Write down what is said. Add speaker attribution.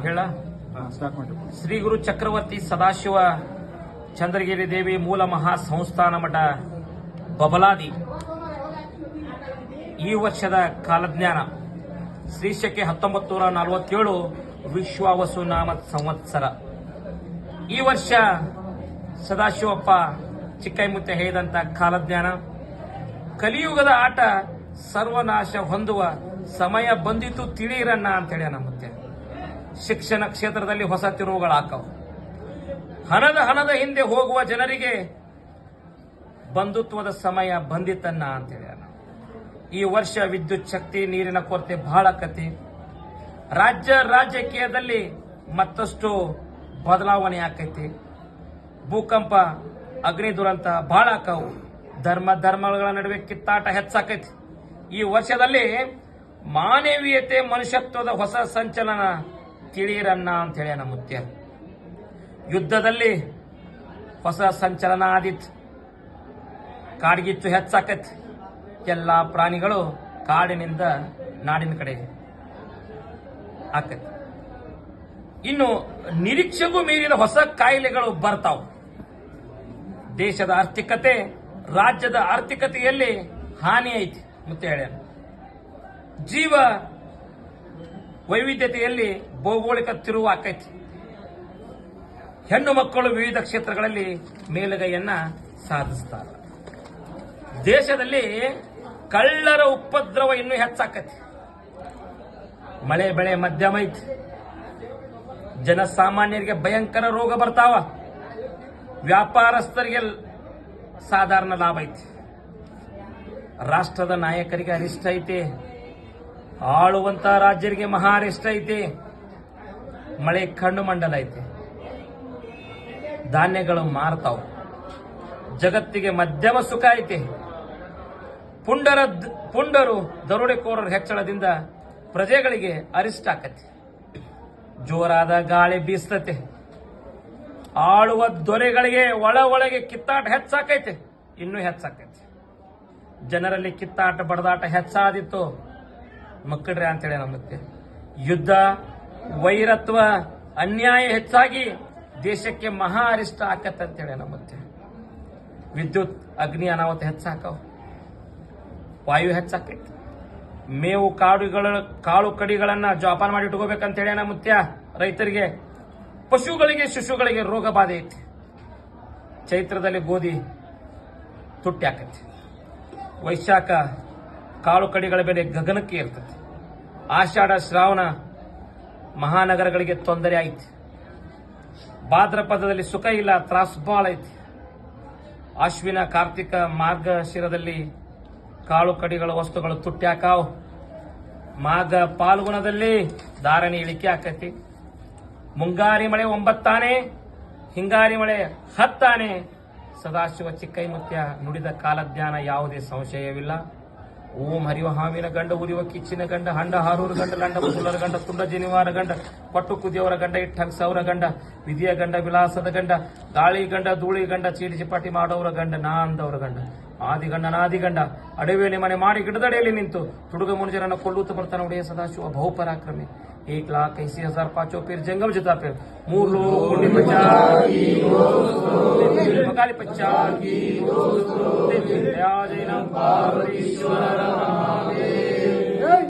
Speaker 1: ಹೇಳ
Speaker 2: ಸ್ಟಾರ್ಟ್ ಮಾಡಿ.
Speaker 1: ಶ್ರೀ ಗುರು ಚಕ್ರವರ್ತಿ ಸದಾಶಿವ ಚಂದ್ರಗಿರಿ ದೇವಿ ಮೂಲ ಮಹಾ ಸಂಸ್ಥಾನ ಮಠ ಬಬಲಾದಿ ಈ ವರ್ಷದ ಕಾಲಜ್ಞಾನ ಶ್ರೀಶಕೆ 1947 ವಿಶ್ವಾವಸು ನಾಮ ಸಂವತ್ಸರ. ಈ ವರ್ಷ ಸದಾಶಿವಪ್ಪ ಚಿಕ್ಕೈಮುತ್ತೆ ಹೇಳಿದಂತ ಕಾಲಜ್ಞಾನ ಕಲಿಯುಗದ ಆಟ ಸರ್ವನಾಶ ಹೊಂದುವ ಸಮಯ ಬಂದಿತು ತಿಳಿಯಿರಣ್ಣ ಅಂತೇಳಿ ನಮ್ಮತ್ತೆ. ಶಿಕ್ಷಣ ಕ್ಷೇತ್ರದಲ್ಲಿ ಹೊಸ ತಿರುವುಗಳಾಕವು. ಹಣದ ಹಿಂದೆ ಹೋಗುವ ಜನರಿಗೆ ಬಂಧುತ್ವದ ಸಮಯ ಬಂದಿತ್ತನ್ನ ಅಂತೇಳಿ. ಈ ವರ್ಷ ವಿದ್ಯುತ್ ಶಕ್ತಿ ನೀರಿನ ಕೊರತೆ ಬಹಳ ಕತೆ. ರಾಜಕೀಯದಲ್ಲಿ ಮತ್ತಷ್ಟು ಬದಲಾವಣೆ ಆಕೈತಿ. ಭೂಕಂಪ ಅಗ್ನಿ ದುರಂತ ಬಹಳ ಆಕವು. ಧರ್ಮಗಳ ನಡುವೆ ಕಿತ್ತಾಟ ಹೆಚ್ಚಾಕೈತಿ. ಈ ವರ್ಷದಲ್ಲಿ ಮಾನವೀಯತೆ ಮನುಷ್ಯತ್ವದ ಹೊಸ ಸಂಚಲನ ತಿಳಿಯಿರನ್ನ ಅಂತೇಳಿ ನಮ್ಮ ಮುತ್ಯ. ಯುದ್ಧದಲ್ಲಿ ಹೊಸ ಸಂಚಲನ ಆದಿತ್ತು. ಕಾಡ್ಗಿಚ್ಚು ಹೆಚ್ಚಾಕೈತಿ. ಎಲ್ಲಾ ಪ್ರಾಣಿಗಳು ಕಾಡಿನಿಂದ ನಾಡಿನ ಕಡೆ ಆಕೈತಿ. ಇನ್ನು ನಿರೀಕ್ಷೆಗೂ ಮೀರಿದ ಹೊಸ ಕಾಯಿಲೆಗಳು ಬರ್ತಾವ. ದೇಶದ ಆರ್ಥಿಕತೆ ರಾಜ್ಯದ ಆರ್ಥಿಕತೆಯಲ್ಲಿ ಹಾನಿ ಐತಿ ಮತ್ತೆ ಹೇಳ. ಜೀವ ವೈವಿಧ್ಯತೆಯಲ್ಲಿ ಭೌಗೋಳಿಕ ತಿರುವು ಆಕೈತಿ. ಹೆಣ್ಣು ಮಕ್ಕಳು ವಿವಿಧ ಕ್ಷೇತ್ರಗಳಲ್ಲಿ ಮೇಲುಗೈಯನ್ನ ಸಾಧಿಸ್ತಾರೆ. ದೇಶದಲ್ಲಿ ಕಳ್ಳರ ಉಪದ್ರವ ಇನ್ನೂ ಹೆಚ್ಚಾಕತಿ. ಮಳೆ ಬೆಳೆ ಮಧ್ಯಮ ಐತಿ. ಜನಸಾಮಾನ್ಯರಿಗೆ ಭಯಂಕರ ರೋಗ ಬರ್ತಾವ. ವ್ಯಾಪಾರಸ್ಥರಿಗೆ ಸಾಧಾರಣ ಲಾಭ ಐತಿ. ರಾಷ್ಟ್ರದ ನಾಯಕರಿಗೆ ಅರಿಷ್ಟ ಐತಿ. ಆಳುವಂತ ರಾಜ್ಯರಿಗೆ ಮಹಾ ಅರಿಷ್ಟ ಐತಿ. ಮಳೆ ಕಣ್ಣು ಮಂಡಲ ಐತಿ. ಧಾನ್ಯಗಳು ಮಾರ್ತಾವ. ಜಗತ್ತಿಗೆ ಮಧ್ಯಮ ಸುಖ ಐತಿ. ಪುಂಡರು ದರೋಡೆಕೋರರ ಹೆಚ್ಚಳದಿಂದ ಪ್ರಜೆಗಳಿಗೆ ಅರಿಷ್ಟ ಆಕತಿ. ಜೋರಾದ ಗಾಳಿ ಬೀಸ್ತತೆ. ಆಳುವ ದೊರೆಗಳಿಗೆ ಒಳಗೆ ಕಿತ್ತಾಟ ಹೆಚ್ಚಾಕೈತೆ. ಇನ್ನೂ ಹೆಚ್ಚಾಕೈತಿ. ಜನರಲ್ಲಿ ಕಿತ್ತಾಟ ಬಡದಾಟ ಹೆಚ್ಚಾದಿತ್ತು ಮಕ್ಕಳ್ರೆ ಅಂತೇಳಿ ನಮ್ಮತ್ತೆ. ಯುದ್ಧ ವೈರತ್ವ ಅನ್ಯಾಯ ಹೆಚ್ಚಾಗಿ ದೇಶಕ್ಕೆ ಮಹಾ ಅರಿಷ್ಟ ಆಕತ್ತೆ ಅಂತೇಳಿ ನಮ್ಮತ್ತೆ. ವಿದ್ಯುತ್ ಅಗ್ನಿ ಅನಾಹುತ ಹೆಚ್ಚಾಕವು. ವಾಯು ಹೆಚ್ಚಾಕೈತಿ. ಮೇವು ಕಾಳು ಕಡಿಗಳನ್ನ ಜೋಪಾನ ಮಾಡಿ ಇಟ್ಕೋಬೇಕಂತೇಳಿ ನಮ್ಮತ್ಯ. ರೈತರಿಗೆ ಪಶುಗಳಿಗೆ ಶಿಶುಗಳಿಗೆ ರೋಗ ಬಾಧೆ ಐತಿ. ಚೈತ್ರದಲ್ಲಿ ಗೋಧಿ ತುಟ್ಟಿ ಆಕೈತಿ. ವೈಶಾಖ ಕಾಳು ಕಡಿಗಳ ಬೆಲೆ ಗಗನಕ್ಕೆ ಇರ್ತದೆ. ಆಷಾಢ ಶ್ರಾವಣ ಮಹಾನಗರಗಳಿಗೆ ತೊಂದರೆ ಐತಿ. ಭಾದ್ರಪದದಲ್ಲಿ ಸುಖ ಇಲ್ಲ, ತ್ರಾಸು ಬಾಳ ಐತಿ. ಅಶ್ವಿನ ಕಾರ್ತಿಕ ಮಾರ್ಗಶಿರದಲ್ಲಿ ಕಾಳು ಕಡಿಗಳ ವಸ್ತುಗಳು ತುಟ್ಟಿ ಹಾಕಾವ್. ಮಾಘ ಪಾಲ್ಗುಣದಲ್ಲಿ ಧಾರಣೆ ಇಳಿಕೆ ಆಕತಿ. ಮುಂಗಾರಿ ಮಳೆ 9 ಆನೆ, ಹಿಂಗಾರಿ ಮಳೆ 10 ಆನೆ. ಸದಾಶಿವ ಚಿಕ್ಕೈಮುತ್ಯ ನುಡಿದ ಕಾಲಜ್ಞಾನ ಯಾವುದೇ ಸಂಶಯವಿಲ್ಲ. ಓಂ ಹರಿವ ಹಾವಿನ ಗಂಡ, ಉರಿಯುವ ಕಿಚ್ಚಿನ ಗಂಡ, ಹಂಡ ಹಾರೂರು ಗಂಡ, ಲಂಡ ಮುಸುಲರ ಗಂಡ, ತುಂಡ ಜನಿವಾರ ಗಂಡ, ಪಟ್ಟು ಕುದಿಯವರ ಗಂಡ, ಇಟ್ಟಂಗ್ ಸೌರ ಗಂಡ, ವಿಧಿಯ ಗಂಡ, ವಿಲಾಸದ ಗಂಡ, ಗಾಳಿ ಗಂಡ, ಧೂಳಿ ಗಂಡ, ಚೀಟಿ ಚಿಪಾಟಿ ಮಾಡೋರ ಗಂಡ, ನಾಂದವರ ಗಂಡ, ಆದಿಗಂಡ ನಾದಿಗಂಡ, ಅಡವಿಯಲ್ಲಿ ಮನೆ ಮಾಡಿ ಗಿಡದಡೆಯಲ್ಲಿ ನಿಂತು ತುಡುಗ ಮುನುಜರನ್ನು ಕೊಲ್ಲುತ್ತ ಬರ್ತಾನೆ ಒಡೆಯ ಸದಾಶಿವ ಬಹುಪರಾಕ್ರಮಿ. 1,80,000 पाँचों फिर जंगम जिता फिर 3 लोग मकाली 50 की